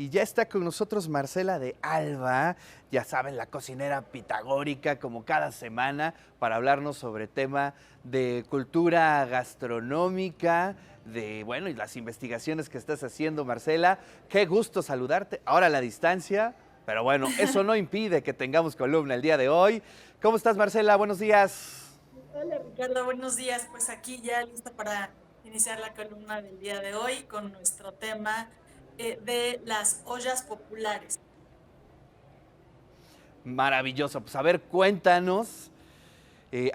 Y ya está con nosotros Marcela de Alba, ya saben, la cocinera pitagórica, como cada semana, para hablarnos sobre tema de cultura gastronómica, de, bueno, y las investigaciones que estás haciendo, Marcela. Qué gusto saludarte, ahora a la distancia, pero bueno, eso no impide que tengamos columna el día de hoy. ¿Cómo estás, Marcela? Buenos días. Hola Ricardo, buenos días. Pues aquí ya lista para iniciar la columna del día de hoy con nuestro tema de las ollas populares. Maravilloso, pues a ver, cuéntanos.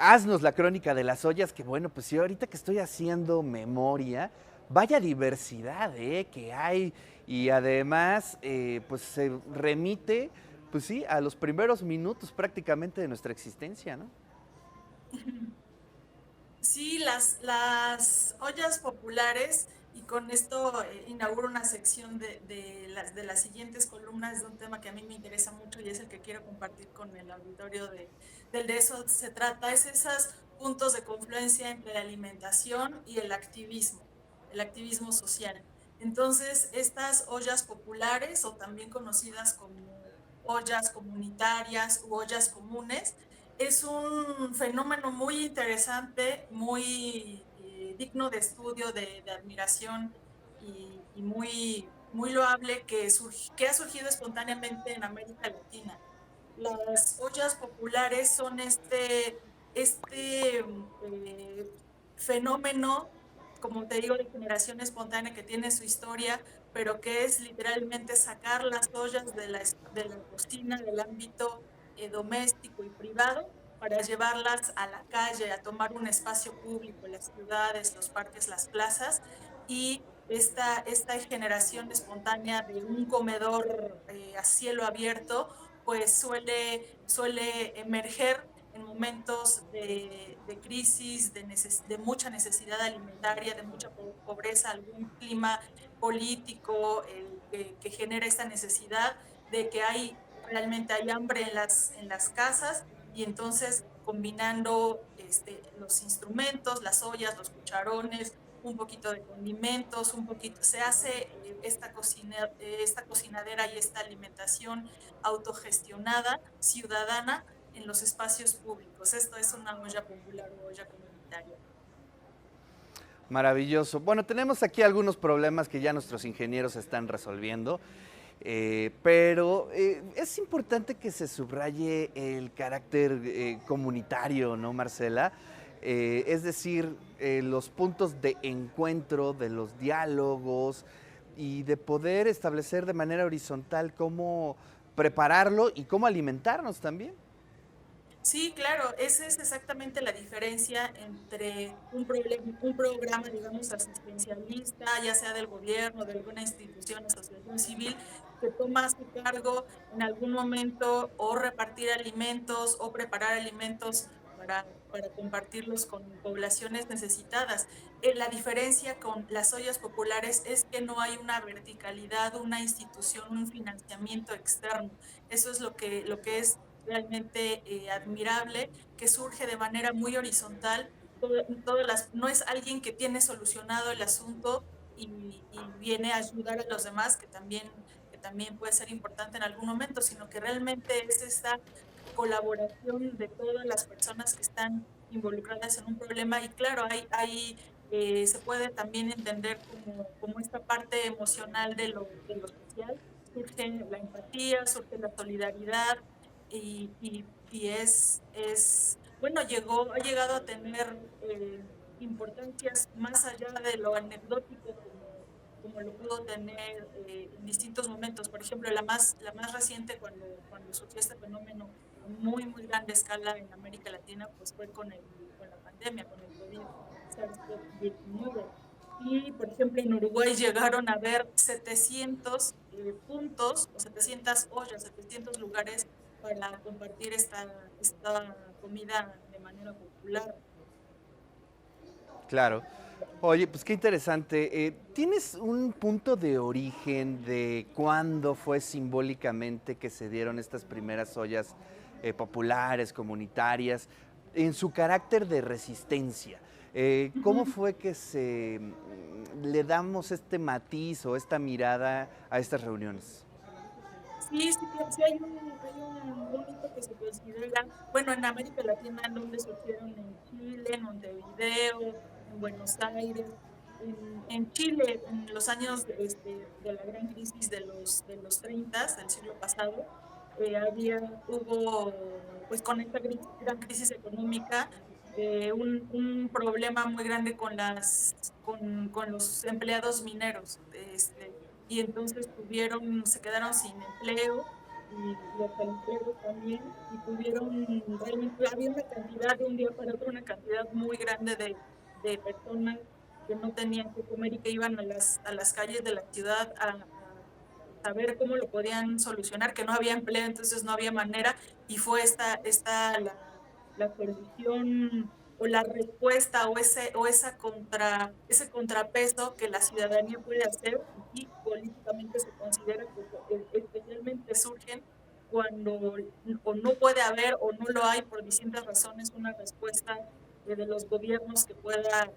Haznos la crónica de las ollas, que bueno, pues yo ahorita que estoy haciendo memoria, vaya diversidad que hay y además pues se remite, pues sí, a los primeros minutos prácticamente de nuestra existencia, ¿no? Sí, las ollas populares, y con esto inauguro una sección de las siguientes columnas de un tema que a mí me interesa mucho y es el que quiero compartir con el auditorio del de eso se trata, es esos puntos de confluencia entre la alimentación y el activismo social. Entonces, estas ollas populares, o también conocidas como ollas comunitarias u ollas comunes, es un fenómeno muy interesante, muy digno de estudio, de admiración y muy loable que ha surgido espontáneamente en América Latina. Las ollas populares son este fenómeno, como te digo, de generación espontánea que tiene su historia, pero que es literalmente sacar las ollas de la cocina, del ámbito doméstico y privado, para llevarlas a la calle, a tomar un espacio público, las ciudades, los parques, las plazas, y esta generación espontánea de un comedor a cielo abierto, pues suele emerger en momentos de crisis, de mucha necesidad alimentaria, de mucha pobreza, algún clima político que genera esta necesidad de que realmente hay hambre en las casas, y entonces combinando los instrumentos, las ollas, los cucharones, un poquito de condimentos, se hace esta cocinadera y esta alimentación autogestionada, ciudadana, en los espacios públicos. Esto es una olla popular o olla comunitaria. Maravilloso. Bueno, tenemos aquí algunos problemas que ya nuestros ingenieros están resolviendo. Pero es importante que se subraye el carácter comunitario, ¿no, Marcela? Es decir, los puntos de encuentro, de los diálogos y de poder establecer de manera horizontal cómo prepararlo y cómo alimentarnos también. Sí, claro, esa es exactamente la diferencia entre un programa, digamos, asistencialista, ya sea del gobierno, de alguna institución, asociación civil, que toma a su cargo en algún momento o repartir alimentos o preparar alimentos para compartirlos con poblaciones necesitadas. La diferencia con las ollas populares es que no hay una verticalidad, una institución, un financiamiento externo. Eso es lo que es realmente admirable, que surge de manera muy horizontal. No es alguien que tiene solucionado el asunto y viene a ayudar a los demás, que también puede ser importante en algún momento, sino que realmente es esta colaboración de todas las personas que están involucradas en un problema. Y claro, se puede también entender como esta parte emocional de lo social. Surge la empatía, surge la solidaridad, y bueno, ha llegado a tener importancias más allá de lo anecdótico, como lo pudo tener en distintos momentos. Por ejemplo, la más reciente, cuando surgió este fenómeno a muy, muy grande escala en América Latina, pues fue con la pandemia, con el COVID-19. Y, por ejemplo, en Uruguay llegaron a haber 700 puntos o 700 ollas, 700 lugares para compartir esta comida de manera popular. Claro. Oye, pues qué interesante. ¿Tienes un punto de origen de cuándo fue simbólicamente que se dieron estas primeras ollas populares, comunitarias, en su carácter de resistencia? ¿Cómo Ujú. fue que le damos este matiz o esta mirada a estas reuniones? Sí, sí, sí hay un hito que se considera, bueno, en América Latina, en donde surgieron en Chile, en Montevideo, en Buenos Aires. En Chile, en los años de la gran crisis de los 30 del siglo pasado, hubo, pues con esta gran crisis económica, un problema muy grande con los empleados mineros. Y entonces se quedaron sin empleo y los empleados también, y realmente había una cantidad de un día para otro, una cantidad muy grande de personas que no tenían que comer y que iban a las calles de la ciudad a saber cómo lo podían solucionar, que no había empleo, entonces no había manera, y fue la solución o la respuesta ese contrapeso que la ciudadanía puede hacer, y sí, políticamente se considera que especialmente surgen cuando o no puede haber o no lo hay por distintas razones una respuesta de los gobiernos que pueda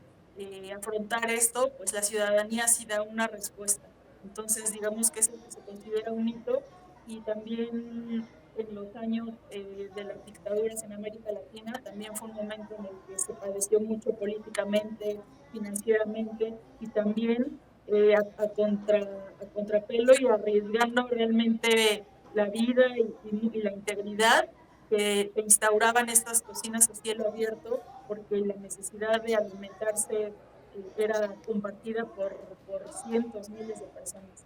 afrontar esto, pues la ciudadanía sí da una respuesta. Entonces, digamos que es el que se considera un hito, y también en los años de las dictaduras en América Latina, también fue un momento en el que se padeció mucho políticamente, financieramente, y también a contrapelo y arriesgando realmente la vida y la integridad, se instauraban estas cocinas a cielo abierto, porque la necesidad de alimentarse era compartida por cientos, miles de personas.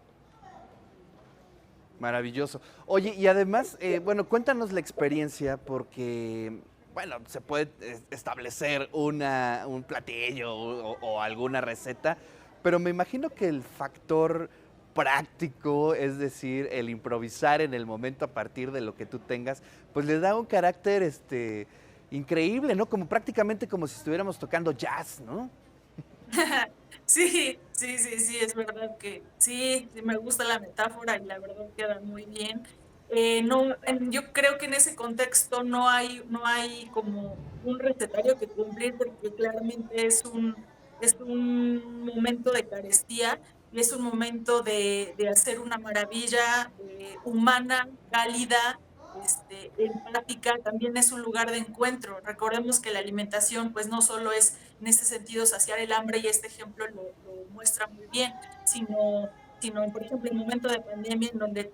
Maravilloso. Oye, y además, bueno, cuéntanos la experiencia porque, bueno, se puede establecer un platillo o alguna receta, pero me imagino que el factor práctico, es decir, el improvisar en el momento a partir de lo que tú tengas, pues le da un carácter increíble, ¿no? Como prácticamente como si estuviéramos tocando jazz, ¿no? Sí, sí, sí, sí, es verdad que sí, sí me gusta la metáfora y la verdad queda muy bien. No, yo creo que en ese contexto no hay como un recetario que cumplir, porque claramente es un momento de carestía, y es un momento de hacer una maravilla humana, cálida, empática. También es un lugar de encuentro. Recordemos que la alimentación pues no solo es en este sentido saciar el hambre, y este ejemplo lo muestra muy bien, sino por ejemplo, en momento de pandemia, en donde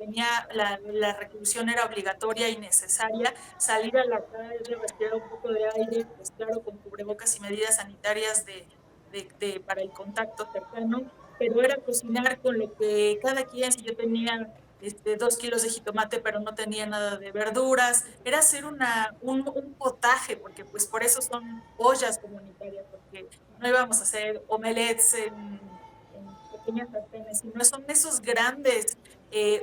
la reclusión era obligatoria y necesaria, salir a la calle, respirar un poco de aire, pues claro, con cubrebocas y medidas sanitarias para el contacto cercano, pero era cocinar con lo que cada quien, si yo tenía 2 kilos de jitomate, pero no tenía nada de verduras, era hacer un potaje, porque pues por eso son ollas comunitarias, porque no íbamos a hacer omelets en pequeñas sartenes, sino son esos grandes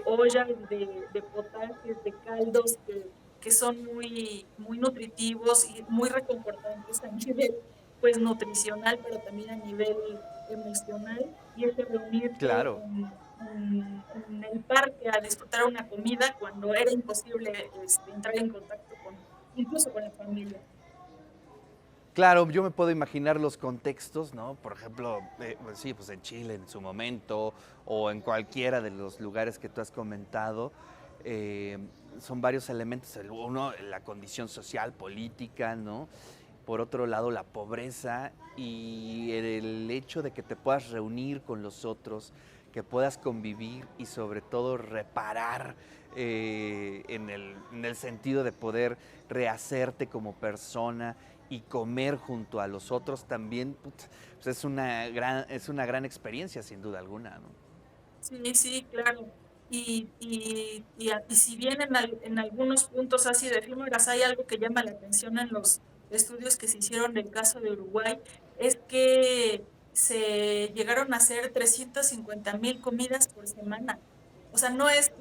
ollas de potajes, de caldos que son muy, muy nutritivos y muy reconfortantes a nivel pues nutricional, pero también a nivel emocional, y es de reunirse Claro. en el parque a disfrutar una comida cuando era imposible entrar en contacto incluso con la familia. Claro, yo me puedo imaginar los contextos, ¿no? Por ejemplo, pues sí, pues en Chile en su momento o en cualquiera de los lugares que tú has comentado, eh, son varios elementos. Uno, la condición social, política, ¿no? Por otro lado, la pobreza y el hecho de que te puedas reunir con los otros, que puedas convivir y sobre todo reparar en el sentido de poder rehacerte como persona y comer junto a los otros también, putz, pues es una gran experiencia sin duda alguna, ¿no? Sí, sí, claro. Y si bien en algunos puntos ha sido efímeras, hay algo que llama la atención en los estudios que se hicieron del caso de Uruguay, es que se llegaron a hacer 350,000 comidas por semana. O sea, no es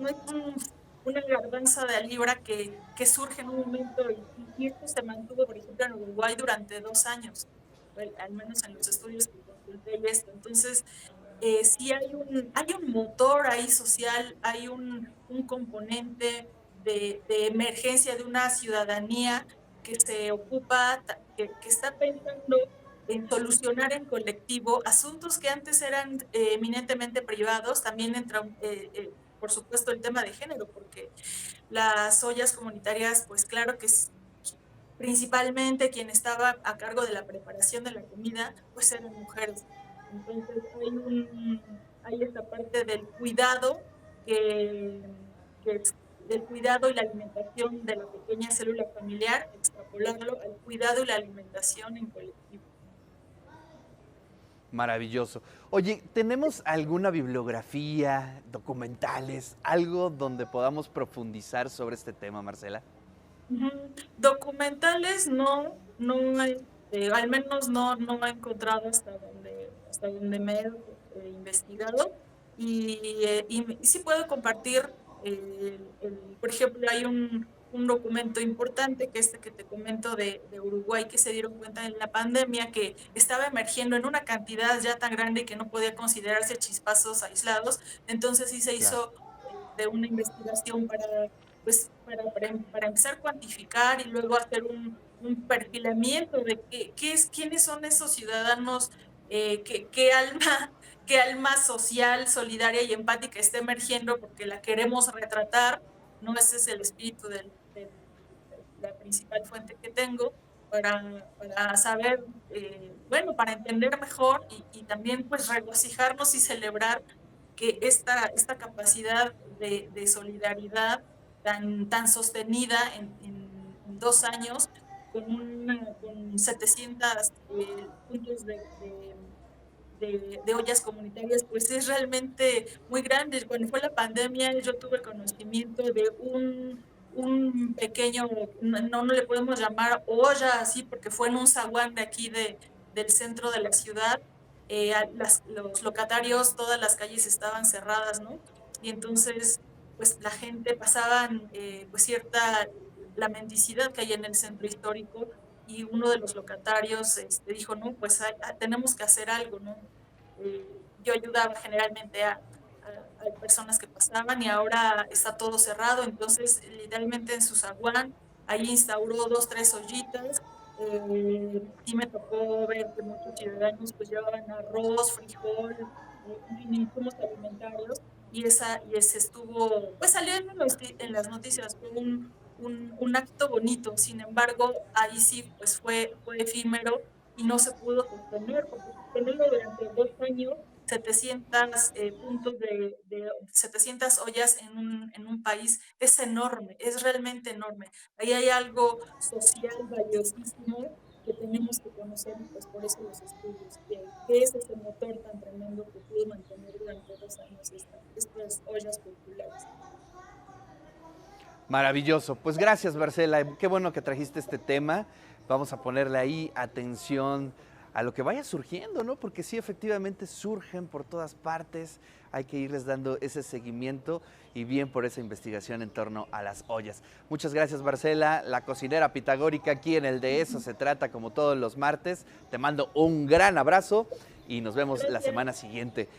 una garbanza de libra que surge en un momento, y esto se mantuvo, por ejemplo, en Uruguay durante 2 años, al menos en los estudios que consulté y esto. Entonces, sí hay un motor ahí social, hay un componente de emergencia de una ciudadanía que se ocupa, que está pensando solucionar en colectivo asuntos que antes eran eminentemente privados. También entra, por supuesto, el tema de género, porque las ollas comunitarias, pues claro que principalmente quien estaba a cargo de la preparación de la comida, pues eran mujeres. Entonces hay esta parte del cuidado que, que es del cuidado y la alimentación de la pequeña célula familiar, extrapolarlo al cuidado y la alimentación en colectivo. Maravilloso. Oye, ¿tenemos alguna bibliografía, documentales, algo donde podamos profundizar sobre este tema, Marcela? Ujú. Documentales no, no hay, al menos no he encontrado hasta donde me he investigado y sí puedo compartir, por ejemplo, hay un documento importante que este que te comento de Uruguay, que se dieron cuenta en la pandemia que estaba emergiendo en una cantidad ya tan grande que no podía considerarse chispazos aislados. Entonces sí se Claro. hizo de una investigación pues, para empezar a cuantificar y luego hacer un perfilamiento de quiénes son esos ciudadanos, qué alma, qué alma social, solidaria y empática está emergiendo porque la queremos retratar, ¿no? Ese es el espíritu de la principal fuente que tengo para saber, bueno, para entender mejor y también pues regocijarnos y celebrar que esta capacidad de solidaridad tan sostenida en 2 años, con 700 puntos de ollas comunitarias, pues es realmente muy grande. Cuando fue la pandemia, yo tuve conocimiento de un pequeño, no le podemos llamar olla así, porque fue en un zaguán de aquí del centro de la ciudad. Los locatarios, todas las calles estaban cerradas, ¿no? Y entonces, pues la gente pasaban, pues la mendicidad que hay en el centro histórico, y uno de los locatarios dijo, no, pues tenemos que hacer algo, ¿no? Yo ayudaba generalmente a personas que pasaban y ahora está todo cerrado, entonces literalmente en su zaguán ahí instauró 2, 3 ollitas. Sí me tocó ver que muchos ciudadanos pues llevaban arroz, frijol, en fin, insumos alimentarios, y ese estuvo, pues salió en las noticias, fue un acto bonito. Sin embargo, ahí sí pues fue efímero y no se pudo sostener, porque sostenerlo durante 2 años, 700 puntos 700 ollas en un país es enorme, es realmente enorme. Ahí hay algo social valiosísimo que tenemos que conocer, y pues por eso los estudios, que es ese motor tan tremendo que pudo mantener durante 2 años estas ollas populares. Maravilloso. Pues gracias, Marcela. Qué bueno que trajiste este tema. Vamos a ponerle ahí atención a lo que vaya surgiendo, ¿no? Porque sí, efectivamente surgen por todas partes. Hay que irles dando ese seguimiento y bien por esa investigación en torno a las ollas. Muchas gracias, Marcela, la cocinera pitagórica aquí en el De Eso Se Trata, como todos los martes. Te mando un gran abrazo y nos vemos la Gracias. semana siguiente.